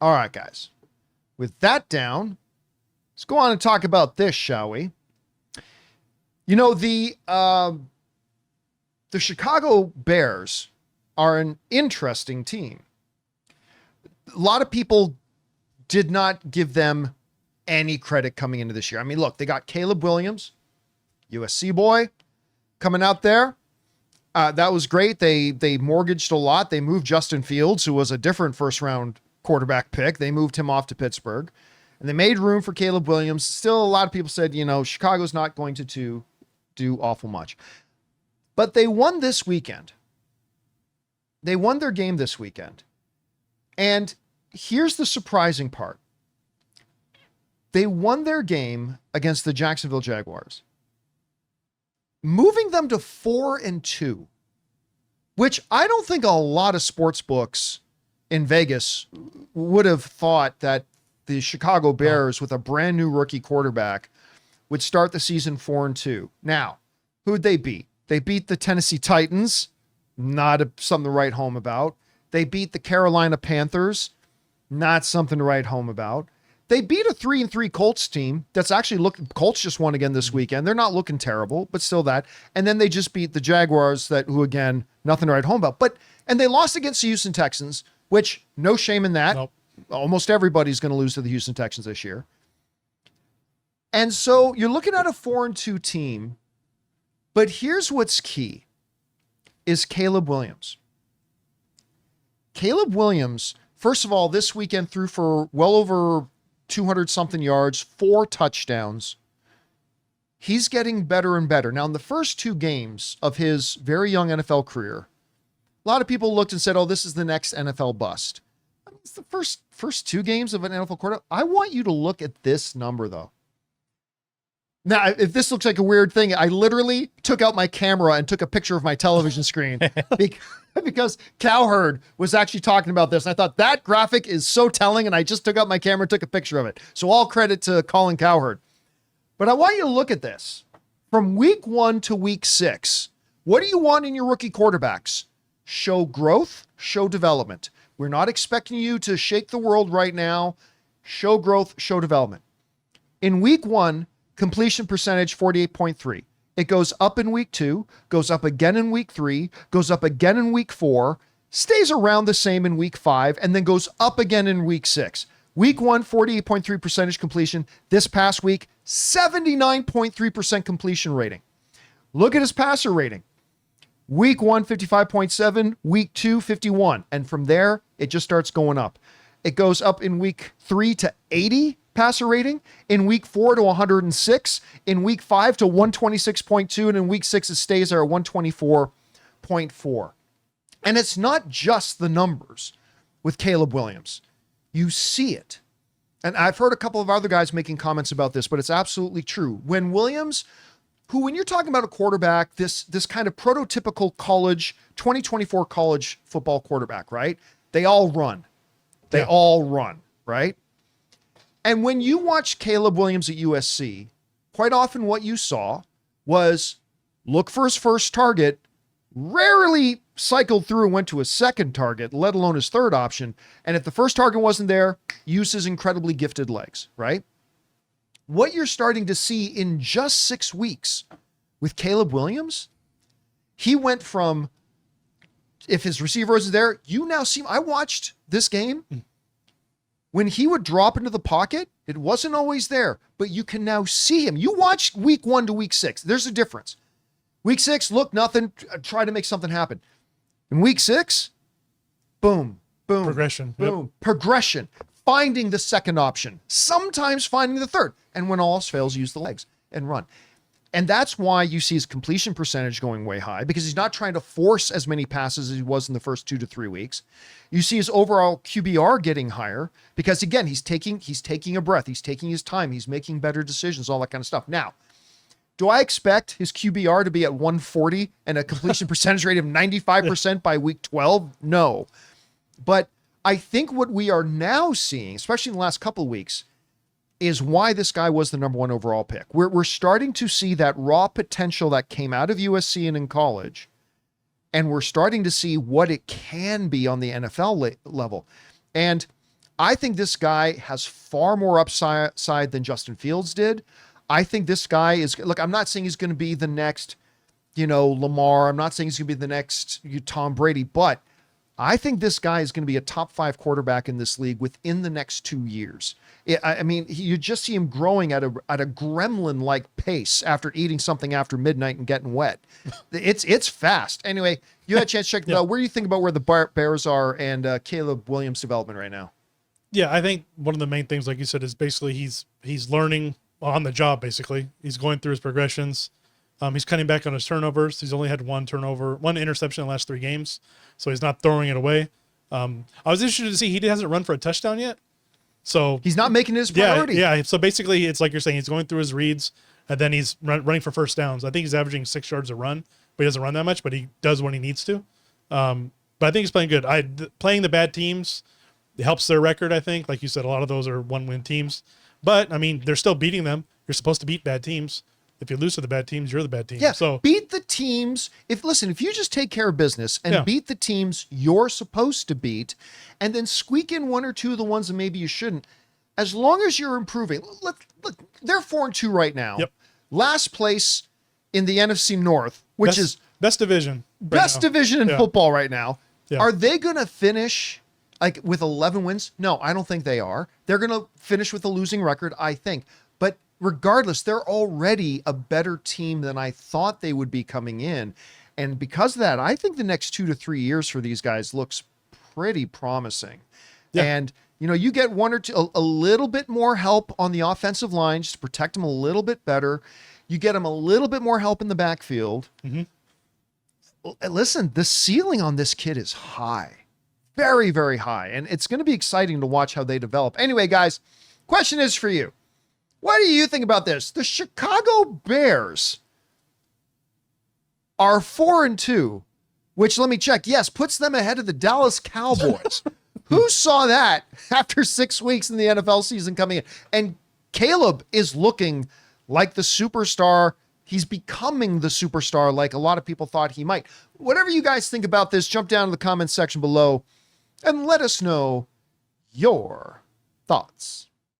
All right, guys. With that down, let's go on and talk about this, shall we? You know, the Chicago Bears are an interesting team. A lot of people did not give them any credit coming into this year. I mean, look, they got Caleb Williams, USC boy, coming out there. That was great. They mortgaged a lot. They moved Justin Fields, who was a different first-round quarterback pick. They moved him off to Pittsburgh, and they made room for Caleb Williams. Still, a lot of people said, Chicago's not going to do awful much. But they won this weekend. They won their game this weekend. And here's the surprising part. They won their game against the Jacksonville Jaguars, moving them to 4-2, which I don't think a lot of sports books in Vegas would have thought that the Chicago Bears with a brand new rookie quarterback would start the season 4-2. Now, who'd they beat? They beat the Tennessee Titans, not something to write home about. They beat the Carolina Panthers, not something to write home about. They beat a 3-3 Colts team that's actually looking, Colts just won again this weekend. They're not looking terrible, but still that. And then they just beat the Jaguars who again, nothing to write home about. And they lost against the Houston Texans, which no shame in that. Nope. Almost everybody's going to lose to the Houston Texans this year. And so you're looking at a 4-2 team, but here's what's key is Caleb Williams. Caleb Williams, first of all, this weekend threw for well over 200 something yards, 4 touchdowns. He's getting better and better. Now, in the first 2 games of his very young NFL career, a lot of people looked and said, oh, this is the next NFL bust. I mean, it's the first 2 games of an NFL quarterback. I want you to look at this number, though. Now, if this looks like a weird thing, I literally took out my camera and took a picture of my television screen because Cowherd was actually talking about this. And I thought that graphic is so telling, and I just took out my camera and took a picture of it. So all credit to Colin Cowherd. But I want you to look at this. From week 1 to week 6, what do you want in your rookie quarterbacks? Show growth, show development. We're not expecting you to shake the world right now. Show growth, show development. In week 1, completion percentage 48.3. It goes up in week 2, goes up again in week 3, goes up again in week 4, stays around the same in week 5, and then goes up again in week 6. Week 1, 48.3 percentage completion. This past week, 79.3% completion rating. Look at his passer rating. Week 1, 55.7, week 2, 51. And from there, it just starts going up. It goes up in week 3 to 80 passer rating, in week 4 to 106, in week 5 to 126.2, and in week 6 it stays there at 124.4. And it's not just the numbers with Caleb Williams. You see it. And I've heard a couple of other guys making comments about this, but it's absolutely true. When Williams, when you're talking about a quarterback, this kind of prototypical college, 2024 college football quarterback, right? They all run. They all run, right? And when you watch Caleb Williams at USC, quite often what you saw was look for his first target, rarely cycled through and went to a second target, let alone his third option. And if the first target wasn't there, use his incredibly gifted legs, right? What you're starting to see in just 6 weeks with Caleb Williams, he went from, if his receiver is there, you now see, I watched this game. When he would drop into the pocket, it wasn't always there, but you can now see him. You watch week 1 to week 6. There's a difference. Week 6, look, nothing, try to make something happen. In week 6, boom, boom, Progression. boom, Yep. progression, finding the second option, sometimes finding the third. And when all else fails, use the legs and run. And that's why you see his completion percentage going way high, because he's not trying to force as many passes as he was in the first 2 to 3 weeks. You see his overall QBR getting higher because, again, he's taking a breath. He's taking his time. He's making better decisions, all that kind of stuff. Now, do I expect his QBR to be at 140 and a completion percentage rate of 95% by week 12? No. But I think what we are now seeing, especially in the last couple of weeks, is why this guy was the number 1 overall pick. We're starting to see that raw potential that came out of USC and in college, and we're starting to see what it can be on the NFL level. And I think this guy has far more upside than Justin Fields did. I think this guy is, look, I'm not saying he's going to be the next, Lamar. I'm not saying he's going to be the next Tom Brady, but I think this guy is going to be a top 5 quarterback in this league within the next 2 years. You just see him growing at a gremlin-like pace after eating something after midnight and getting wet. It's fast. Anyway, you had a chance to check it out. Where do you think about where the Bears are and Caleb Williams' development right now? Yeah, I think one of the main things, like you said, is basically he's learning on the job. Basically, he's going through his progressions. He's cutting back on his turnovers. He's only had one interception in the last 3 games, so he's not throwing it away. I was interested to see he hasn't run for a touchdown yet, so he's not making it his priority. Yeah. So basically, it's like you're saying, he's going through his reads, and then he's running for first downs. I think he's averaging 6 yards a run, but he doesn't run that much, but he does when he needs to. But I think he's playing good. Playing the bad teams, it helps their record, I think. Like you said, a lot of those are 1-win teams. But, I mean, they're still beating them. You're supposed to beat bad teams. If you lose to the bad teams, you're the bad team. Yeah, so beat the teams. If you just take care of business and beat the teams you're supposed to beat, and then squeak in 1 or 2 of the ones that maybe you shouldn't, as long as you're improving. Look, they're 4-2 right now. Yep. Last place in the NFC North, which is best division. Best division in football right now. Yeah. Are they going to finish like with 11 wins? No, I don't think they are. They're going to finish with a losing record, I think. But regardless, they're already a better team than I thought they would be coming in. And because of that, I think the next 2 to 3 years for these guys looks pretty promising. Yeah. And, you get 1 or 2, a little bit more help on the offensive line just to protect them a little bit better. You get them a little bit more help in the backfield. Mm-hmm. Listen, the ceiling on this kid is high. Very, very high. And it's going to be exciting to watch how they develop. Anyway, guys, question is for you. What do you think about this? The Chicago Bears are 4-2, which, let me check, yes, puts them ahead of the Dallas Cowboys. Who saw that after 6 weeks in the NFL season coming in? And Caleb is looking like the superstar. He's becoming the superstar like a lot of people thought he might. Whatever you guys think about this, jump down to the comments section below and let us know your thoughts.